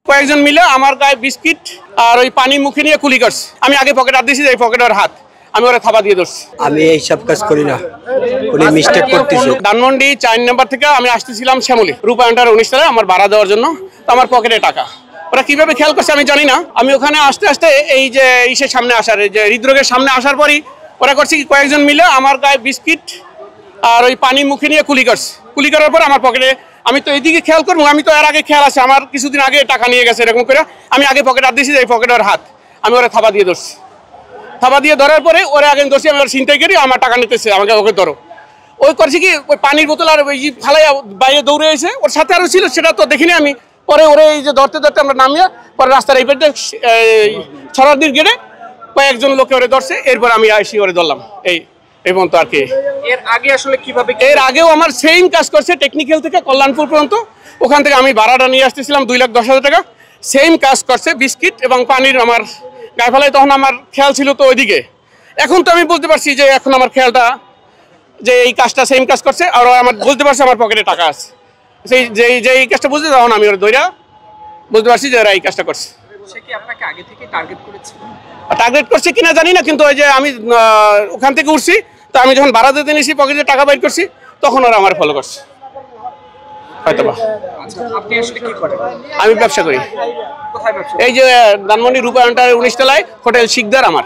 কয়েকজন মিলে আমার গায়ে বিস্কিট আর ওই পানি মুখে নিয়ে কুলি করছে। আমি আগে পকেট হাত দিয়েছি, এই পকেট ওর হাত, আমি ওরা থাবা দিয়ে ধরছি। আমি এই সব কাজ করি না, উনি মিস্টেক করতেছে। ধানমন্ডি 4 নম্বর থেকে আমি আসতেছিলাম শ্যামলী রূপায়ণটার 19 তলায় আমার ভাড়া দেওয়ার জন্য। তো আমার পকেটে টাকা, ওরা কিভাবে খেয়াল করছে আমি জানি না। আমি ওখানে আসতে আসতে এই যে ইসের সামনে আসার, এই যে হৃদরোগের সামনে আসার পরই ওরা করছে কি, কয়েকজন মিলে আমার গায়ে বিস্কিট আর ওই পানি মুখে নিয়ে কুলি করছে। কুলি করার পর আমার পকেটে, আমি তো এইদিকে খেয়াল করবো, আমি তো এর আগে খেয়াল আছে, আমার কিছুদিন আগে টাকা নিয়ে গেছে এরকম করে। আমি আগে পকেট হাত দিয়েছি, এই পকেট ওর হাত, আমি ওরা থাবা দিয়ে ধরছি। থাবা দিয়ে ধরার পরে ওরা আগে ধরছি, আমি ওর ছিনতাই করি, আমার টাকা নিতেছে, আমাকে ওকে ধরো। ওই করছি কি, ওই পানির বোতল আর ওই ফালাই বাইরে দৌড়ে এসে, ওর সাথে আরও ছিল, সেটা তো দেখিনি আমি। পরে ওরে এই যে ধরতে ধরতে আমরা নামিয়ে পরে রাস্তার এই পেটে ছড়ার গেটে কয়েকজন লোকে ওরে ধরছে। এরপর আমি আসি ওরে ধরলাম। এবং তো আর কি এর আগে আসলে কিভাবে, এর আগেও আমার সেম কাজ করছে, টেকনিক্যাল থেকে কল্যাণপুর পর্যন্ত। ওখান থেকে আমি ভাড়াটা নিয়ে আসতেছিলাম 2,10,000 টাকা। সেম কাজ করছে, বিস্কিট এবং পানির আমার গায়ে ফেলায়। তখন আমার খেয়াল ছিল তো ওইদিকে। এখন তো আমি বলতে পারছি যে এখন আমার খেয়ালটা যে এই কাজটা সেম কাজ করছে, আর আমার বলতে পারছে আমার পকেটে টাকা আছে। সেই যে এই কাজটা বুঝতে, তখন আমি ওরা দইরা বুঝতে পারছি যে ওরা এই কাজটা করছে। সে কি আপনাকে আগে থেকে টার্গেট করেছিল? টার্গেট করছে কিনা জানি না, কিন্তু ওই যে আমি ওখান থেকে উঠছি, তো আমি যখন ভাড়া দিতে নিয়েছি পকেটে টাকা বাইর করছি, তখন ওরা আমার ফলো করছে হয়তোবা। আপনি আসলে কি করেন? আমি ব্যবসা করি। কোথায় ব্যবসা? এই যে ধানমন্ডি রূপায়ণটার 19 তলায় হোটেল শিকদার আমার।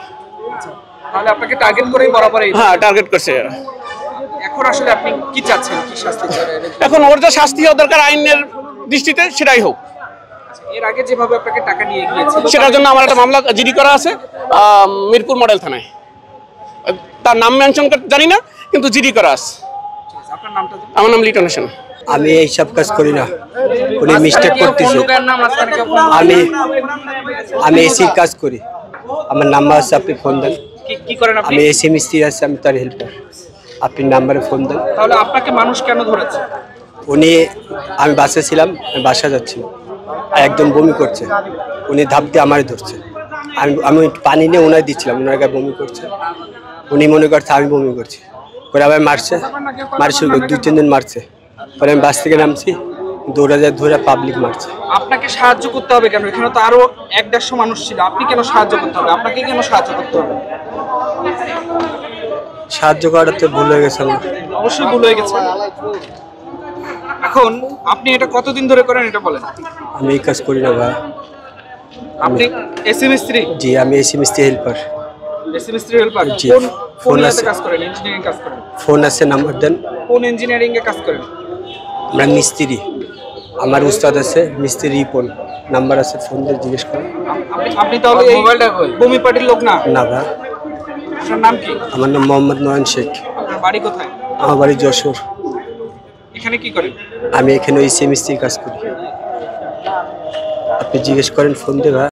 তাহলে আপনাকে টার্গেট করেই বরাবর? হ্যাঁ, টার্গেট করছে এরা। এখন আসলে আপনি কি চাচ্ছেন, কি শাস্তি চান? এখন ওর যা শাস্তি হওয়া দরকার আইনের দৃষ্টিতে, সেটাই হোক। এর আগে যেভাবে আপনাকে টাকা নিয়ে গিয়েছিল, সেটার জন্য আমার একটা মামলা জিডি করা আছে মিরপুর মডেল থানায়। তার নাম মেনশন জানি না, কিন্তু জিডি করা আছে। আপনার নামটা? আমার নাম লিটন হোসেন। আমি এই সব কাজ করি না, উনি মিস্টেক করতেছে। আমি এসির কাজ করি, আমার নাম্বার আছে, আপনি ফোন দেন। কি করেন আপনি? আমি এসি মিস্ত্রি আছে, আমি তার হেল্পার। আপনি নাম্বারে ফোন দেন। তাহলে আপনাকে মানুষ কেন ধরেছে? উনি, আমি বাসে ছিলাম, আমি বাসা যাচ্ছিলাম, আর একজন বমি করছে, উনি ধাপ দিয়ে আমারে ধরছে। আমি পানি নিয়ে ওনায় দিচ্ছিলাম, ওনার গায়ে বমি করছে। উনি মনে করছে আমি বমি করছি, পরে আবার মারছে 2-3 দিন মারছে। পরে আমি বাস থেকে নামছি, দৌড়া যায় ধরে পাবলিক মারছে। আপনাকে সাহায্য করতে হবে কেন? এখানে তো আরো 1-150 মানুষ ছিল, আপনি কেন সাহায্য করতে হবে? আপনাকে কেন সাহায্য করতে হবে? সাহায্য করাতে ভুল হয়ে গেছে আমার। অবশ্যই ভুল হয়ে গেছে। এখন আপনি এটা কতদিন ধরে করেন এটা বলেন? আমি এই কাজ করি না ভাই। আপনি এসি মিস্ত্রি? জি, আমি এসি মিস্ত্রি হেল্পার। এসি মিস্ত্রি হেল্পার? জি। কোন ইয়াতে কাজ করেন? ইঞ্জিনিয়ারিং কাজ করেন? ফোন আছে, নাম্বার দেন। কোন ইঞ্জিনিয়ারিং এ কাজ করেন? আমরা মিস্ত্রি, আমার উস্তাদ আছে মিস্ত্রি রিপন, নাম্বার আছে, ফোন দিয়ে জিজ্ঞেস করেন। আপনি তাহলে এই বমি পার্টির লোক না? না ভাই। আপনার নাম কি? আমার নাম মোহাম্মদ নয়ন শেখ। আপনার বাড়ি কোথায়? আমার বাড়ি যশোর। এখানে কি করেন? আমি এখানে এসি মিস্ত্রি কাজ করি, আপনি জিজ্ঞেস করেন ফোন দিয়ে ভাই।